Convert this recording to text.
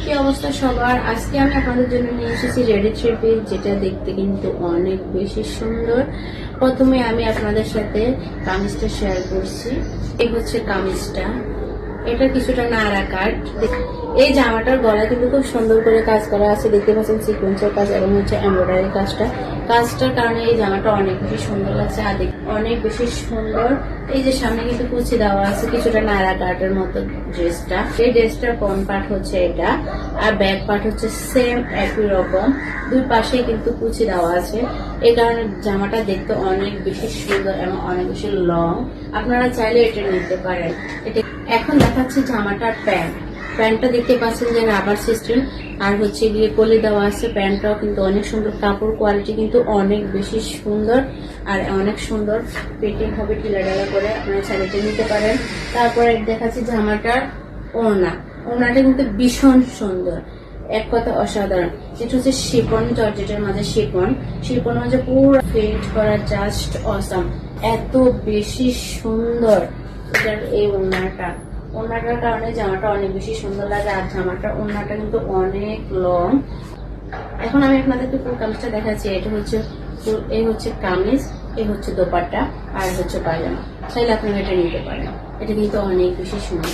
কি অবস্থা সবার? আজকে আমি আপনাদের জন্য নিয়ে এসেছি রেডি থ্রি পিস, যেটা দেখতে কিন্তু অনেক বেশি সুন্দর। প্রথমে আমি আপনাদের সাথে কামিজটা শেয়ার করছি। এই হচ্ছে কামিজটা, এটা কিছুটা নাড়া কাট। এই জামাটার গলা কিন্তু খুব সুন্দর করে কাজ করা আছে, দেখতে পাচ্ছেন সিকোয়েন্সের কাজ এবং হচ্ছে এমব্রয়ডারি কাজটার কারণে এই জামাটা অনেক বেশি সুন্দর লাগছে, আর অনেক বেশি সুন্দর। এই যে সামনে কিন্তু কুচি দেওয়া আছে কিছুটা নাড়া কাটের মতো ড্রেসটা। এই ড্রেসটার ফ্রন্ট পার্ট হচ্ছে এটা, আর ব্যাক পার্ট হচ্ছে সেম একই রকম, দুই পাশে কিন্তু কুচি দেওয়া আছে। এই কারণে জামাটা দেখতে অনেক বেশি সুন্দর এবং অনেক বেশি লং। আপনারা চাইলে এটা নিতে পারেন। এটা এখন দেখাচ্ছি জামাটার প্যান্টটা দেখতে পাচ্ছেন যে রাবার সিস্টেম, আর হচ্ছে গিয়ে কলি দেওয়া আছে। প্যান্টটাও কিন্তু অনেক সুন্দর, কাপড় কোয়ালিটি কিন্তু অনেক বেশি সুন্দর আর অনেক সুন্দর। পেটিং হবে ঢিলাঢালা করে, আপনারা চাইলে নিতে পারেন। তারপরে দেখাচ্ছি জামাটার ওড়নাটা কিন্তু ভীষণ সুন্দর, এক কথা অসাধারণ। যেটা হচ্ছে শিফন জর্জেটের মাঝে শিফন মাঝে পুরো ফিট করা, জাস্ট অসাম, এত বেশি সুন্দর এটার এই ওড়নাটার কারণে জামাটা অনেক বেশি সুন্দর লাগে। আর জামাটার ওড়নাটা কিন্তু অনেক লং। এখন আমি আপনাদেরকে ফুল কামিজটা দেখাচ্ছি। এই হচ্ছে কামিজ, এই হচ্ছে দোপাট্টা, আর হচ্ছে পায়জামা। চাইলে আপনারা এটা নিতে পারেন। এটা কিন্তু অনেক বেশি সুন্দর।